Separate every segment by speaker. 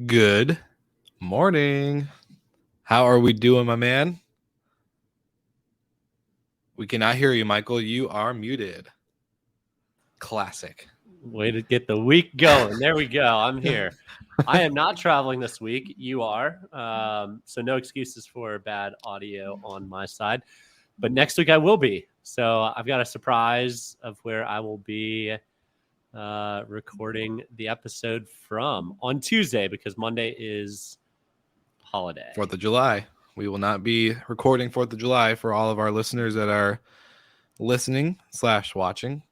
Speaker 1: Good morning. How are we doing, my man? We cannot hear you, Michael. You are muted. Classic.
Speaker 2: Way to get the week going. There we go. I'm here. I am not traveling this week. You are. So no excuses for bad audio on my side. But next week I will be. So I've got a surprise of where I will be recording the episode from on Tuesday because Monday is holiday.
Speaker 1: 4th of July. We will not be recording 4th of July for all of our listeners that are listening/watching.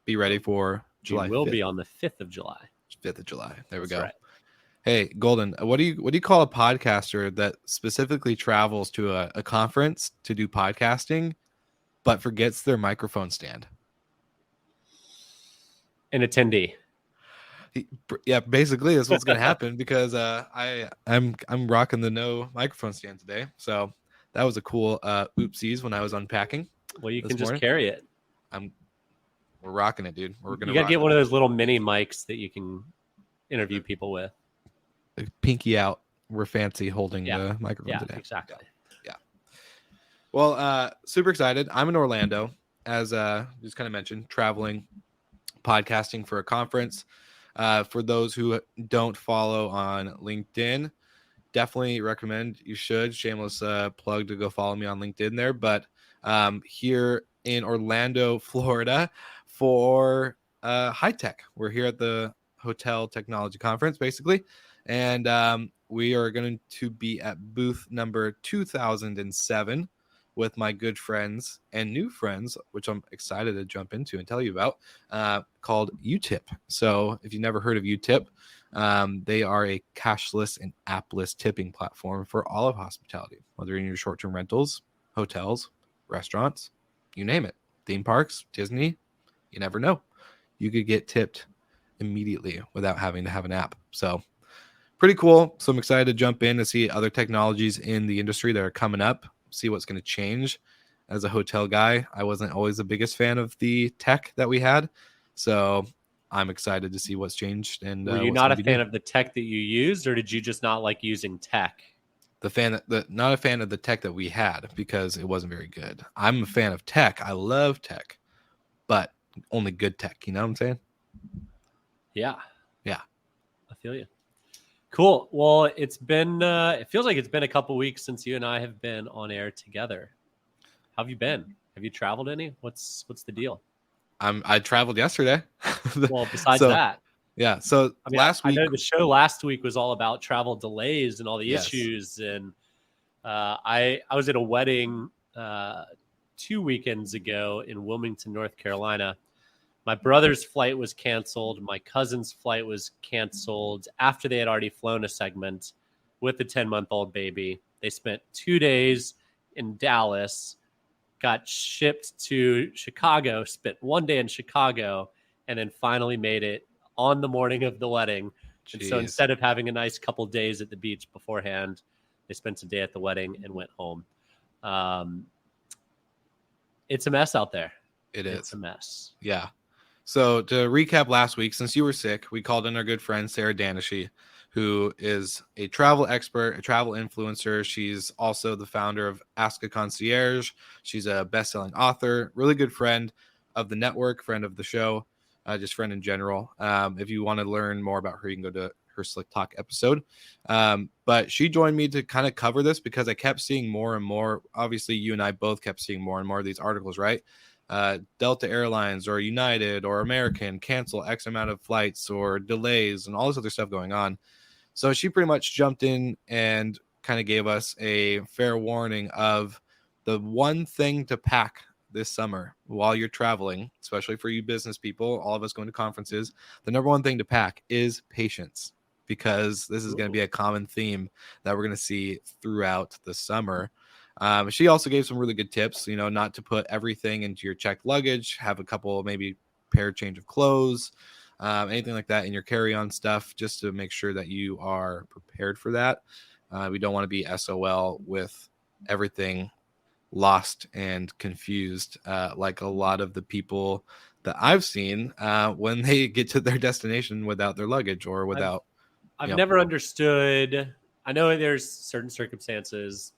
Speaker 1: Be ready for July.
Speaker 2: We will
Speaker 1: 5th.
Speaker 2: be on the 5th of July.
Speaker 1: 5th of July. There we
Speaker 2: That's
Speaker 1: go.
Speaker 2: right.
Speaker 1: Hey, Golden, what do you call a podcaster that specifically travels to a conference to do podcasting, but forgets their microphone stand?
Speaker 2: An attendee.
Speaker 1: Yeah, basically that's what's gonna happen because I'm rocking the no microphone stand today. So that was a cool oopsies when I was unpacking.
Speaker 2: Well, you can just carry it.
Speaker 1: We're rocking it, dude.
Speaker 2: You gotta get one of those little mini mics that you can interview people with.
Speaker 1: Pinky out. We're fancy holding the microphone today.
Speaker 2: Exactly.
Speaker 1: Yeah. Well, super excited. I'm in Orlando, as just kind of mentioned, traveling, podcasting for a conference. For those who don't follow on LinkedIn, definitely recommend you should. Shameless plug to go follow me on LinkedIn there. But here in Orlando, Florida, for HITEC, we're here at the Hotel Technology Conference, basically. And we are going to be at booth number 2007 with my good friends and new friends, which I'm excited to jump into and tell you about, called HITEC. So if you've never heard of HITEC, they are a cashless and appless tipping platform for all of hospitality, whether in your short-term rentals, hotels, restaurants, you name it, theme parks, Disney, you never know. You could get tipped immediately without having to have an app. So pretty cool. So I'm excited to jump in to see other technologies in the industry that are coming up, see what's going to change. As a hotel guy, I wasn't always the biggest fan of the tech that we had. So I'm excited to see what's changed. And
Speaker 2: were you not a fan of the tech that you used, or did you just not like using tech?
Speaker 1: Not a fan of the tech that we had because it wasn't very good. I'm a fan of tech. I love tech, but only good tech. You know what I'm saying?
Speaker 2: Yeah.
Speaker 1: I
Speaker 2: feel you. Cool. Well, it's been, it feels like it's been a couple weeks since you and I have been on air together. How have you been? Have you traveled any? What's the deal?
Speaker 1: I traveled yesterday.
Speaker 2: Well, besides that.
Speaker 1: Yeah. So last week,
Speaker 2: I know the show last week was all about travel delays and all the issues. And I was at a wedding 2 weekends ago in Wilmington, North Carolina. My brother's flight was canceled. My cousin's flight was canceled after they had already flown a segment with a 10-month-old baby. They spent 2 days in Dallas, got shipped to Chicago, spent 1 day in Chicago, and then finally made it on the morning of the wedding. Jeez. And so instead of having a nice couple days at the beach beforehand, they spent a day at the wedding and went home. It's a mess out there. It's a mess.
Speaker 1: Yeah. So to recap last week, since you were sick, we called in our good friend, Sarah Danishi, who is a travel expert, a travel influencer. She's also the founder of Ask a Concierge. She's a best-selling author, really good friend of the network, friend of the show, just friend in general. If you want to learn more about her, you can go to her Slick Talk episode. But she joined me to kind of cover this because I kept seeing more and more. Obviously, you and I both kept seeing more and more of these articles, right? Delta Airlines or United or American cancel X amount of flights or delays and all this other stuff going on. So she pretty much jumped in and kind of gave us a fair warning of the one thing to pack this summer while you're traveling, especially for you business people, all of us going to conferences. The number one thing to pack is patience, because this is going to be a common theme that we're going to see throughout the summer. She also gave some really good tips, not to put everything into your checked luggage, have a couple, maybe pair change of clothes, anything like that in your carry-on stuff, just to make sure that you are prepared for that. We don't want to be SOL with everything lost and confused, like a lot of the people that I've seen when they get to their destination without their luggage or without
Speaker 2: I've
Speaker 1: Yep.
Speaker 2: never understood. I know there's certain circumstances,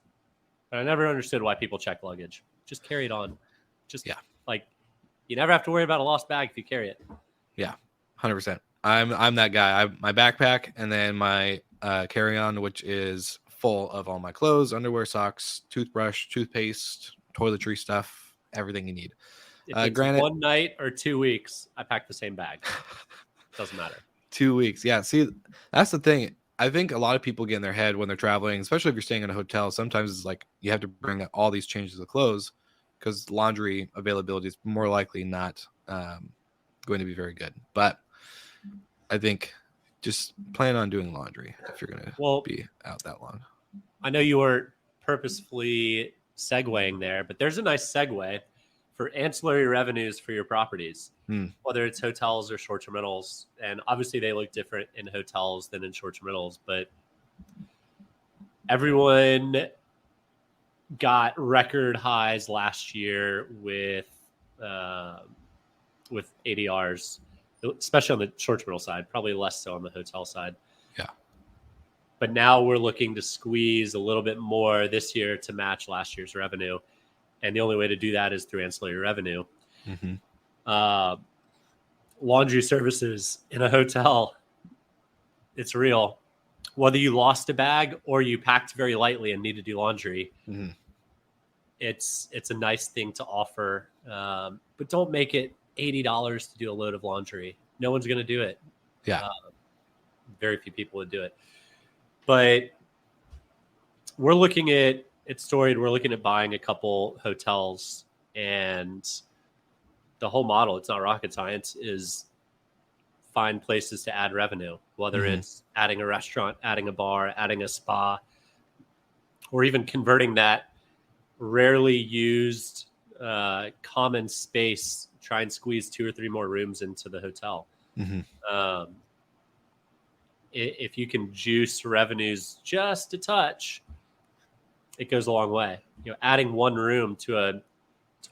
Speaker 2: but I never understood why people check luggage. Just carry it on. Just like you never have to worry about a lost bag if you carry it.
Speaker 1: Yeah, 100%. I'm that guy. My backpack and then my carry-on, which is full of all my clothes, underwear, socks, toothbrush, toothpaste, toiletry stuff, everything you need.
Speaker 2: If it's
Speaker 1: Granted,
Speaker 2: 1 night or 2 weeks, I pack the same bag. Doesn't matter.
Speaker 1: 2 weeks. Yeah. See, that's the thing. I think a lot of people get in their head when they're traveling, especially if you're staying in a hotel. Sometimes it's like you have to bring all these changes of clothes because laundry availability is more likely not going to be very good. But I think just plan on doing laundry if you're going to be out that long.
Speaker 2: I know you were purposefully segueing there, but there's a nice segue for ancillary revenues for your properties, whether it's hotels or short-term rentals. And obviously they look different in hotels than in short-term rentals, but everyone got record highs last year with ADRs, especially on the short-term rental side, probably less so on the hotel side.
Speaker 1: Yeah.
Speaker 2: But now we're looking to squeeze a little bit more this year to match last year's revenue. And the only way to do that is through ancillary revenue. Laundry services in a hotel, it's real. Whether you lost a bag or you packed very lightly and need to do laundry, it's a nice thing to offer. But don't make it $80 to do a load of laundry. No one's going to do it.
Speaker 1: Yeah.
Speaker 2: Very few people would do it. But we're looking at Storied. We're looking at buying a couple hotels, and the whole model, it's not rocket science, is find places to add revenue, whether it's adding a restaurant, adding a bar, adding a spa, or even converting that rarely used common space, try and squeeze 2 or 3 more rooms into the hotel. If you can juice revenues just a touch, it goes a long way. Adding 1 room to a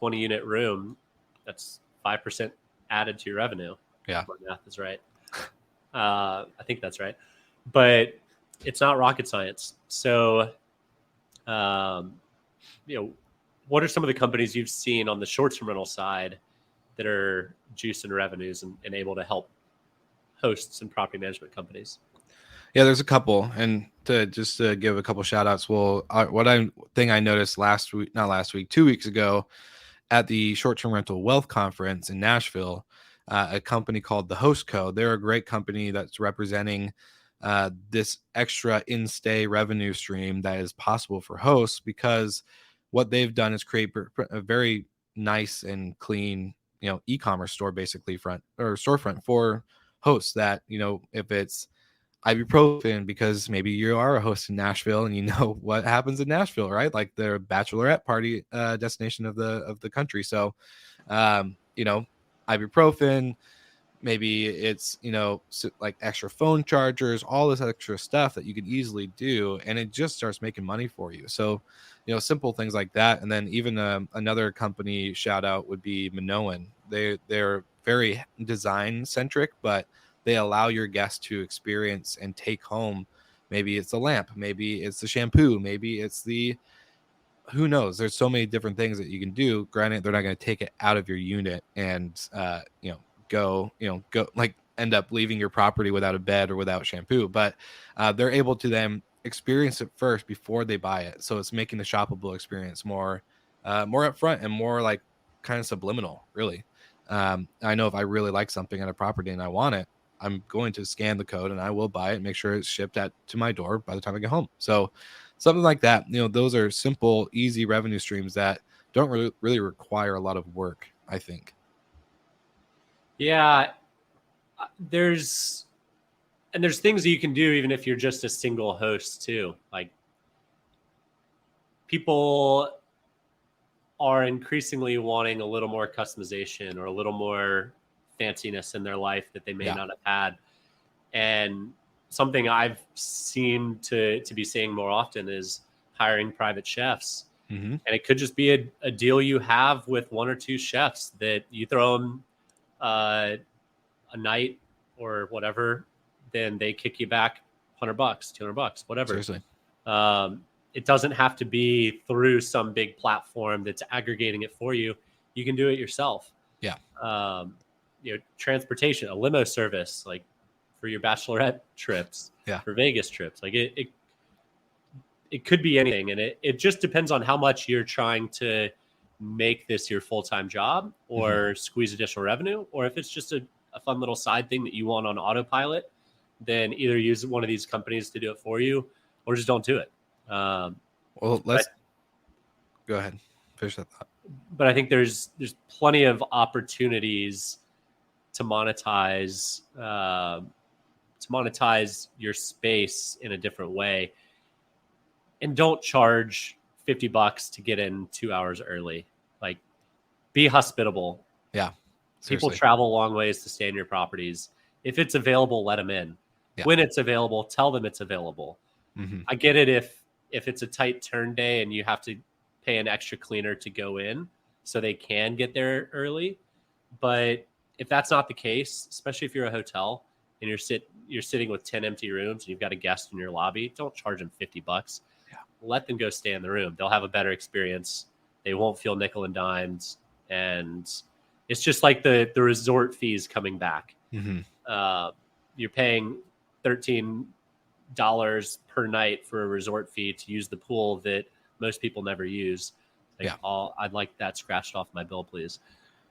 Speaker 2: 20-unit room, that's 5% added to your revenue.
Speaker 1: Yeah.
Speaker 2: If my math is right. I think that's right. But it's not rocket science. So, what are some of the companies you've seen on the short-term rental side that are juicing revenues and able to help hosts and property management companies?
Speaker 1: Yeah, there's a couple, and to give a couple shout outs. Well, I noticed 2 weeks ago at the short-term rental wealth conference in Nashville, a company called the Host Co. They're a great company that's representing this extra in-stay revenue stream that is possible for hosts, because what they've done is create a very nice and clean, e-commerce store, basically storefront for hosts that, if it's ibuprofen, because maybe you are a host in Nashville and you know what happens in Nashville, right? Like the bachelorette party destination of the country. So, ibuprofen, maybe it's, like extra phone chargers, all this extra stuff that you can easily do. And it just starts making money for you. So, simple things like that. And then even another company shout out would be Minoan. They're very design centric, but they allow your guests to experience and take home. Maybe it's a lamp, maybe it's the shampoo, maybe it's who knows? There's so many different things that you can do. Granted, they're not going to take it out of your unit and, go like end up leaving your property without a bed or without shampoo, but they're able to then experience it first before they buy it. So it's making the shoppable experience more upfront and more like kind of subliminal, really. I know if I really like something at a property and I want it, I'm going to scan the code and I will buy it and make sure it's shipped to my door by the time I get home. So something like that, those are simple, easy revenue streams that don't really require a lot of work, I think.
Speaker 2: Yeah. There's things that you can do even if you're just a single host too. Like, people are increasingly wanting a little more customization or a little more fanciness in their life that they may not have had. And something I've seemed to be seeing more often is hiring private chefs. And it could just be a deal you have with 1 or 2 chefs that you throw them a night or whatever, then they kick you back $100, $200, whatever.
Speaker 1: Seriously.
Speaker 2: It doesn't have to be through some big platform that's aggregating it for you. You can do it yourself.
Speaker 1: Yeah.
Speaker 2: Transportation, a limo service, like for your bachelorette trips, for Vegas trips, like it could be anything. And it just depends on how much you're trying to make this your full-time job or squeeze additional revenue, or if it's just a fun little side thing that you want on autopilot, then either use one of these companies to do it for you or just don't do it.
Speaker 1: Well, let's go ahead. Finish that thought.
Speaker 2: But I think there's plenty of opportunities to monetize your space in a different way, and don't charge $50 to get in 2 hours early. Like, be hospitable.
Speaker 1: Yeah.
Speaker 2: Seriously. People travel long ways to stay in your properties. If it's available, let them in. Yeah. When it's available, tell them it's available. I get it if it's a tight turn day and you have to pay an extra cleaner to go in so they can get there early. But if that's not the case, especially if you're a hotel and you're sitting with 10 empty rooms and you've got a guest in your lobby, don't charge them $50. Yeah. Let them go stay in the room. They'll have a better experience. They won't feel nickel and dimes. And it's just like the resort fees coming back. You're paying $13 per night for a resort fee to use the pool that most people never use. Like, I'd like that scratched off my bill, please.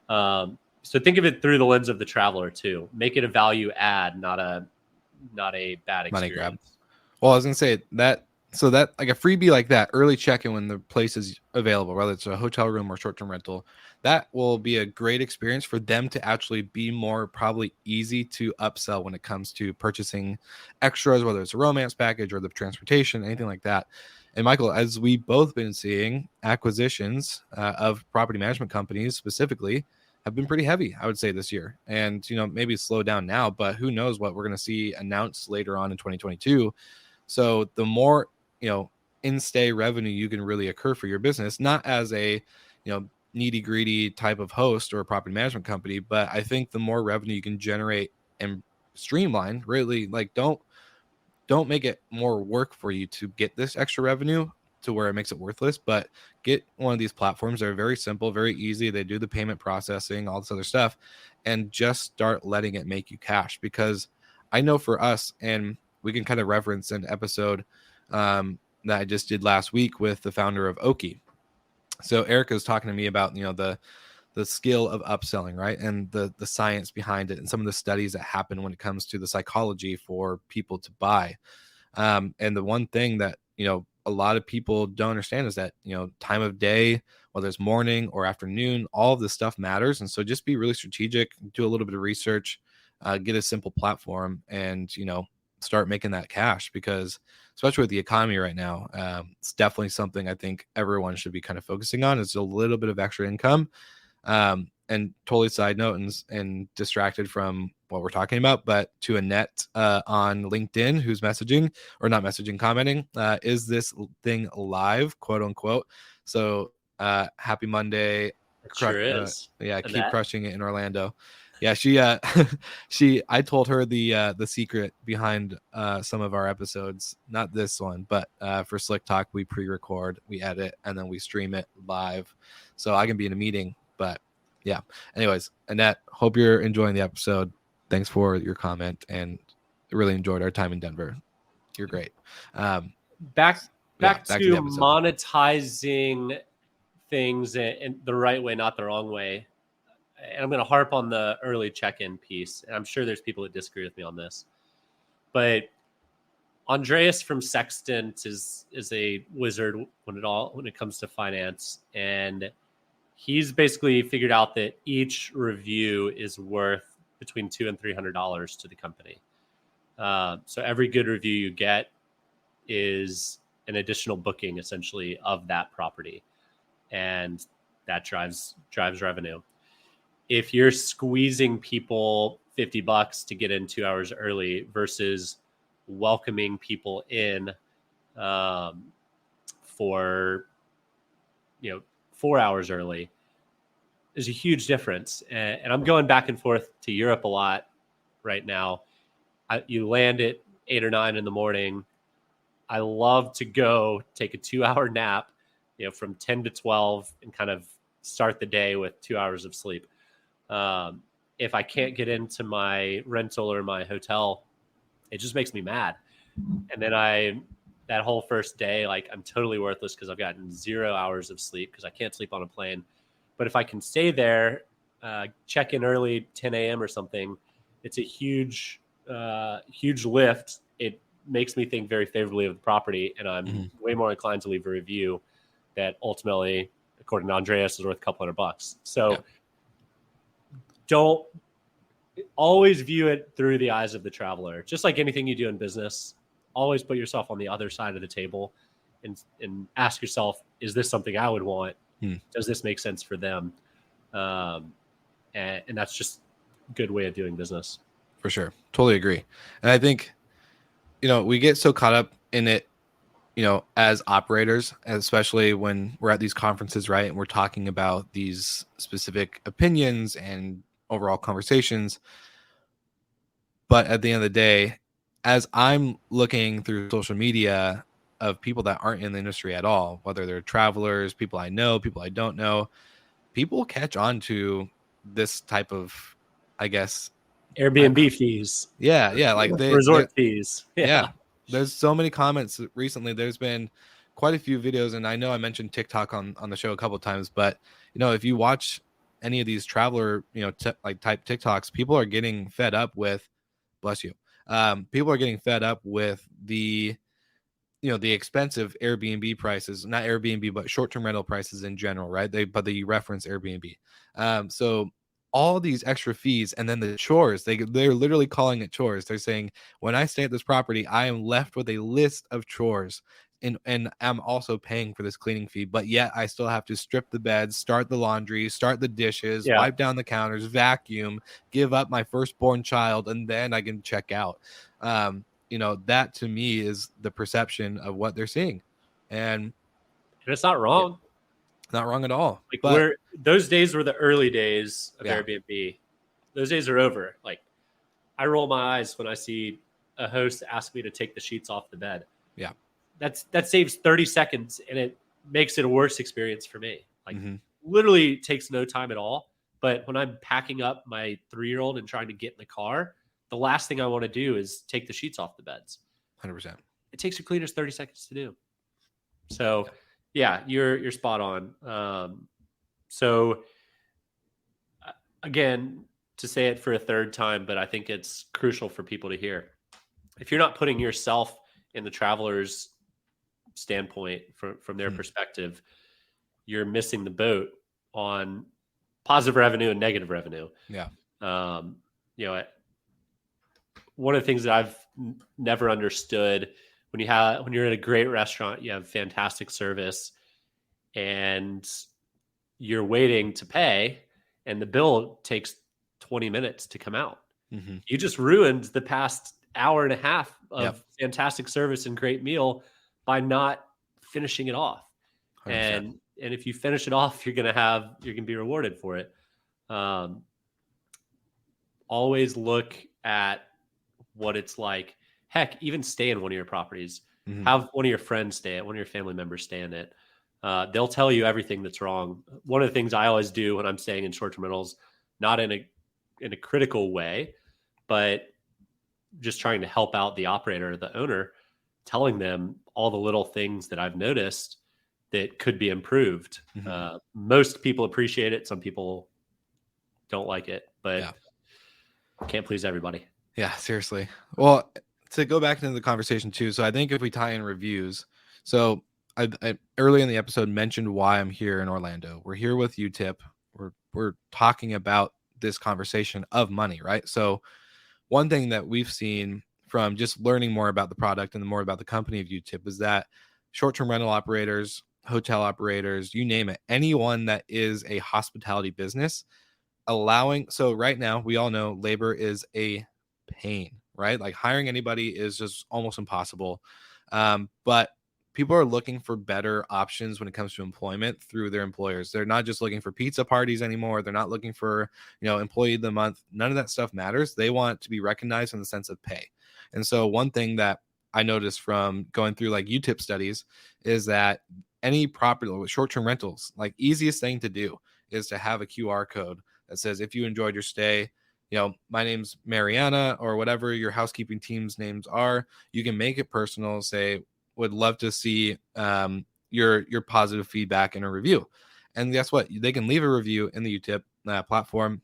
Speaker 2: So think of it through the lens of the traveler too. Make it a value add, not a bad experience.
Speaker 1: Money grab. Well, I was gonna say that. So that, like, a freebie like that, early check-in when the place is available, whether it's a hotel room or short-term rental, that will be a great experience for them to actually be more probably easy to upsell when it comes to purchasing extras, whether it's a romance package or the transportation, anything like that. And Michael, as we've both been seeing, acquisitions of property management companies specifically have been pretty heavy, I would say, this year. And, maybe slow down now, but who knows what we're going to see announced later on in 2022. So the more, in-stay revenue you can really occur for your business, not as a, needy greedy type of host or a property management company, but I think the more revenue you can generate and streamline, really, like, don't make it more work for you to get this extra revenue to where it makes it worthless, but get one of these platforms that are very simple, very easy. They do the payment processing, all this other stuff, and just start letting it make you cash. Because I know for us, and we can kind of reference an episode that I just did last week with the founder of Oki. So Erica was talking to me about, the skill of upselling, right? And the science behind it and some of the studies that happen when it comes to the psychology for people to buy. And the one thing that, a lot of people don't understand is that, time of day, whether it's morning or afternoon, all of this stuff matters. And so just be really strategic, do a little bit of research, get a simple platform, and, start making that cash, because especially with the economy right now, it's definitely something I think everyone should be kind of focusing on, is a little bit of extra income. And totally side note and distracted from what we're talking about, but to Annette on LinkedIn, who's commenting, is this thing live, quote unquote? So happy Monday.
Speaker 2: It sure is.
Speaker 1: Keep crushing it in Orlando. Yeah, I told her the secret behind some of our episodes, not this one, but for Slick Talk, we pre-record, we edit, and then we stream it live. So I can be in a meeting, but yeah. Anyways, Annette, hope you're enjoying the episode. Thanks for your comment, and really enjoyed our time in Denver. You're great.
Speaker 2: Back to monetizing things in the right way, not the wrong way. And I'm going to harp on the early check-in piece. And I'm sure there's people that disagree with me on this, but Andreas from Sextant is a wizard when it comes to finance. And he's basically figured out that each review is worth between $200 and $300 to the company. So every good review you get is an additional booking, essentially, of that property. And that drives revenue. If you're squeezing people $50 to get in 2 hours early versus welcoming people in for 4 hours early, there's a huge difference. And I'm going back and forth to Europe a lot right now. You land at 8 or 9 in the morning. I love to go take a 2-hour nap, from 10 to 12 and kind of start the day with 2 hours of sleep. If I can't get into my rental or my hotel, it just makes me mad. And then that whole first day, like, I'm totally worthless because I've gotten 0 hours of sleep because I can't sleep on a plane. But if I can stay there, check in early, 10 a.m. or something, it's a huge lift. It makes me think very favorably of the property, and I'm way more inclined to leave a review that ultimately, according to Andreas, is worth a couple $100. So don't always view it through the eyes of the traveler. Just like anything you do in business, always put yourself on the other side of the table and ask yourself, is this something I would want? Does this make sense for them? And that's just a good way of doing business.
Speaker 1: For sure. Totally agree. And I think, we get so caught up in it, as operators, especially when we're at these conferences, right? And we're talking about these specific opinions and overall conversations. But at the end of the day, as I'm looking through social media of people that aren't in the industry at all, whether they're travelers, people I know, people I don't know, people catch on to this type of, I guess,
Speaker 2: Airbnb fees.
Speaker 1: Yeah. Like
Speaker 2: resort fees.
Speaker 1: Yeah. There's so many comments recently. There's been quite a few videos, and I know I mentioned TikTok on the show a couple of times, but if you watch any of these traveler, type TikToks, people are getting fed up with, bless you. People are getting fed up with the expensive Airbnb prices, not Airbnb, but short-term rental prices in general, right? They reference Airbnb. So all these extra fees, and then the chores, they're literally calling it chores. They're saying, when I stay at this property, I am left with a list of chores, and I'm also paying for this cleaning fee, but yet I still have to strip the beds, start the laundry, start the dishes, wipe down the counters, vacuum, give up my firstborn child, and then I can check out. That to me is the perception of what they're seeing. And
Speaker 2: it's not wrong.
Speaker 1: Not wrong at all.
Speaker 2: Like,
Speaker 1: but
Speaker 2: those days were the early days of Airbnb. Those days are over. Like, I roll my eyes when I see a host ask me to take the sheets off the bed.
Speaker 1: Yeah.
Speaker 2: That saves 30 seconds, and it makes it a worse experience for me. Like, literally takes no time at all. But when I'm packing up my 3-year-old and trying to get in the car, the last thing I want to do is take the sheets off the beds.
Speaker 1: 100%.
Speaker 2: It takes your cleaners 30 seconds to do. So yeah, you're spot on. So again, to say it for a third time, but I think it's crucial for people to hear. If you're not putting yourself in the traveler's standpoint from their perspective, you're missing the boat on positive revenue and negative revenue.
Speaker 1: Yeah.
Speaker 2: One of the things that I've never understood, when you're at a great restaurant, you have fantastic service, and you're waiting to pay, and the bill takes 20 minutes to come out. You just ruined the past hour and a half of fantastic service and great meal by not finishing it off. 100%. And if you finish it off, you're gonna be rewarded for it. Always look at what it's like. Heck, even stay in one of your properties. Have one of your friends stay at, one of your family members stay in it. They'll tell you everything that's wrong. One of the things I always do when I'm staying in short-term rentals, not in a critical way, but just trying to help out the operator, the owner, telling them all the little things that I've noticed that could be improved. Most people appreciate it. Some people don't like it, but can't please everybody.
Speaker 1: Yeah, seriously. Well, to go back into the conversation too. So I think if we tie in reviews, so I early in the episode mentioned why I'm here in Orlando. We're here with UTIP. We're talking about this conversation of money, right? So one thing that we've seen from just learning more about the product and more about the company of UTIP is that short-term rental operators, hotel operators, you name it, anyone that is a hospitality business, so right now we all know labor is a pain, right? Like, hiring anybody is just almost impossible. But people are looking for better options when it comes to employment through their employers. They're not just looking for pizza parties anymore. They're not looking for, employee of the month. None of that stuff matters. They want to be recognized in the sense of pay. And so one thing that I noticed from going through like UTIP studies is that any property with short-term rentals, like easiest thing to do is to have a QR code that says, if you enjoyed your stay, my name's Mariana or whatever your housekeeping team's names are, you can make it personal, say, would love to see your positive feedback in a review. And guess what? They can leave a review in the UTIP platform,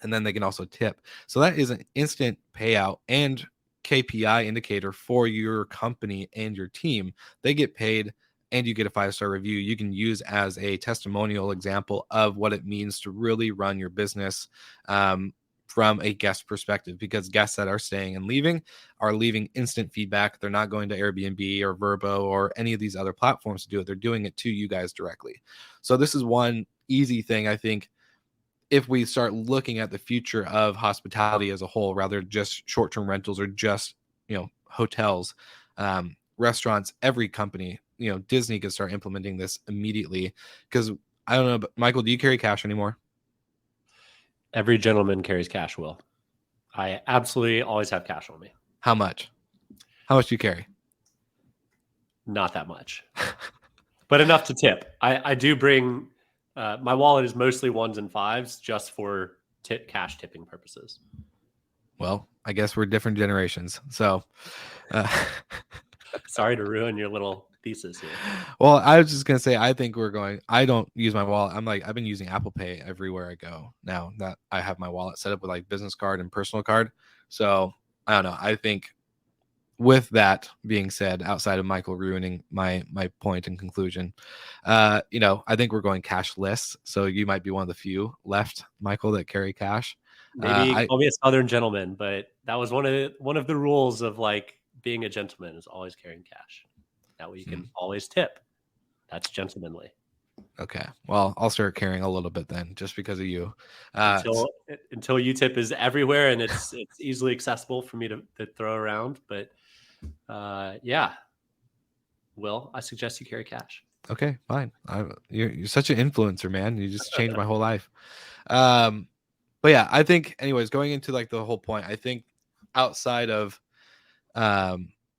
Speaker 1: and then they can also tip. So that is an instant payout and KPI indicator for your company and your team. They get paid and you get a 5-star review you can use as a testimonial example of what it means to really run your business from a guest perspective, because guests that are staying and leaving are leaving instant feedback. They're not going to Airbnb or Vrbo or any of these other platforms to do it. They're doing it to you guys directly. So this is one easy thing, I think, if we start looking at the future of hospitality as a whole, rather just short-term rentals or just, hotels, restaurants, every company, Disney could start implementing this immediately. Because I don't know, but Michael, do you carry cash anymore?
Speaker 2: Every gentleman carries cash, Will. I absolutely always have cash on me.
Speaker 1: How much? How much do you carry?
Speaker 2: Not that much, but enough to tip. I do bring, my wallet is mostly 1s and 5s just for cash tipping purposes.
Speaker 1: Well, I guess we're different generations. So
Speaker 2: sorry to ruin your little thesis here.
Speaker 1: Well, I was just going to say, I don't use my wallet. I've been using Apple Pay everywhere I go now that I have my wallet set up with like business card and personal card. So I don't know. I think with that being said, outside of Michael ruining my point and conclusion, I think we're going cashless. So you might be one of the few left, Michael, that carry cash.
Speaker 2: Maybe call me a Southern gentleman, but that was one of the rules of like being a gentleman is always carrying cash. That way you can always tip. That's gentlemanly.
Speaker 1: Okay. Well, I'll start carrying a little bit then, just because of you.
Speaker 2: Until UTIP is everywhere and it's easily accessible for me to throw around. But yeah, Will, I suggest you carry cash.
Speaker 1: Okay, fine. You're such an influencer, man. You just changed my whole life. But yeah, I think, anyways, going into like the whole point, I think outside of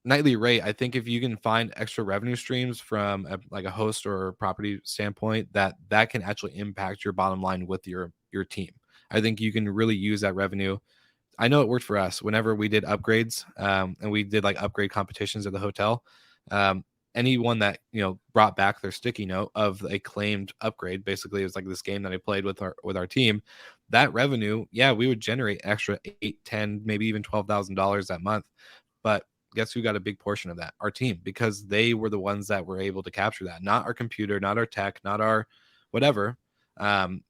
Speaker 1: nightly rate, I think if you can find extra revenue streams from a host or property standpoint, that can actually impact your bottom line with your team. I think you can really use that revenue. I know it worked for us whenever we did upgrades, and we did like upgrade competitions at the hotel. Anyone that brought back their sticky note of a claimed upgrade, basically it was like this game that I played with our team, that revenue, yeah, we would generate extra $8, $10, maybe even $12,000 that month. But guess who got a big portion of that? Our team, because they were the ones that were able to capture that, not our computer, not our tech, not our whatever.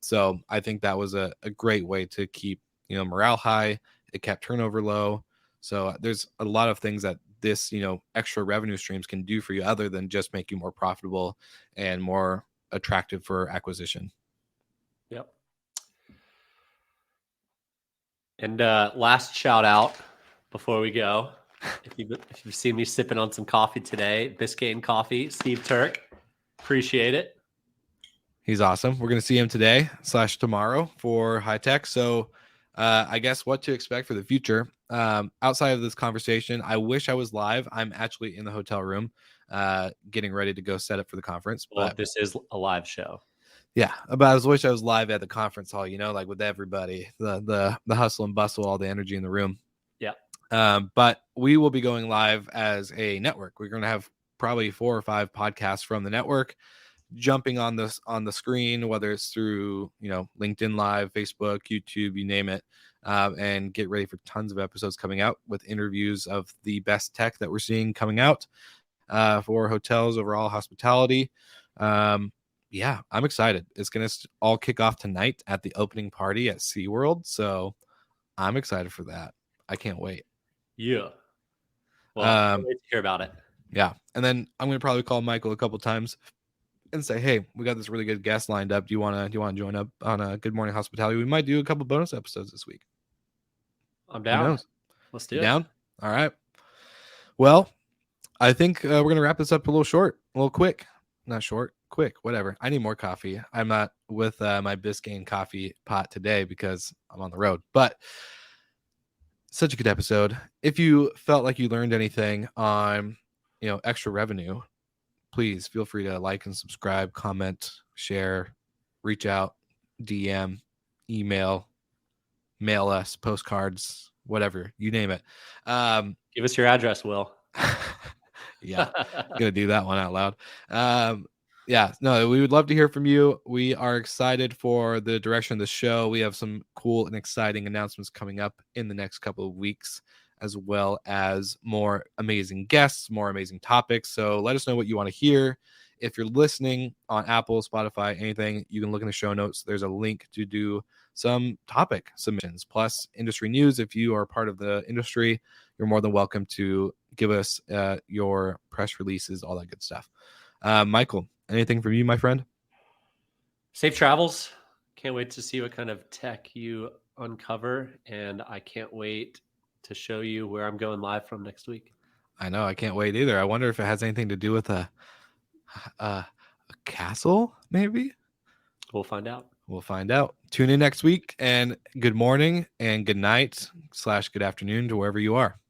Speaker 1: So I think that was a great way to keep morale high. It kept turnover low. So there's a lot of things that this extra revenue streams can do for you other than just make you more profitable and more attractive for acquisition.
Speaker 2: Yep. And last shout out before we go, if you've seen me sipping on some coffee today, Biscayne Coffee, Steve Turk, appreciate it.
Speaker 1: He's awesome. We're going to see him today / tomorrow for HITEC. So I guess what to expect for the future. Outside of this conversation, I wish I was live. I'm actually in the hotel room getting ready to go set up for the conference.
Speaker 2: Well,
Speaker 1: but
Speaker 2: this is a live show.
Speaker 1: Yeah, but I wish I was live at the conference hall, like with everybody, the hustle and bustle, all the energy in the room.
Speaker 2: Yeah.
Speaker 1: But we will be going live as a network. We're going to have probably 4 or 5 podcasts from the network jumping on the screen, whether it's through LinkedIn Live, Facebook, YouTube, you name it, and get ready for tons of episodes coming out with interviews of the best tech that we're seeing coming out for hotels, overall hospitality. Yeah, I'm excited. It's going to all kick off tonight at the opening party at SeaWorld. So I'm excited for that. I can't wait.
Speaker 2: Yeah. Well, I can't wait to hear about it.
Speaker 1: Yeah. And then I'm going to probably call Michael a couple times and say, hey, we got this really good guest lined up. Do you want to join up on a Good Morning Hospitality? We might do a couple bonus episodes this week.
Speaker 2: I'm down.
Speaker 1: Who knows?
Speaker 2: Let's do it.
Speaker 1: Down? All right. Well, I think we're going to wrap this up a little quick. Not short, quick, whatever. I need more coffee. I'm not with my Biscayne coffee pot today because I'm on the road. But such a good episode. If you felt like you learned anything on, extra revenue, please feel free to like and subscribe, comment, share, reach out, DM, email, mail us, postcards, whatever, you name it.
Speaker 2: Give us your address, Will.
Speaker 1: Yeah, gonna do that one out loud. Yeah, no, we would love to hear from you. We are excited for the direction of the show. We have some cool and exciting announcements coming up in the next couple of weeks, as well as more amazing guests, more amazing topics. So let us know what you want to hear. If you're listening on Apple, Spotify, anything, you can look in the show notes. There's a link to do some topic submissions plus industry news. If you are part of the industry, you're more than welcome to give us your press releases, all that good stuff. Michael, anything from you, my friend?
Speaker 2: Safe travels. Can't wait to see what kind of tech you uncover, and I can't wait to show you where I'm going live from next week.
Speaker 1: I know, I can't wait either. I wonder if it has anything to do with a castle, maybe?
Speaker 2: We'll find out.
Speaker 1: We'll find out. Tune in next week, and good morning and good night / good afternoon to wherever you are.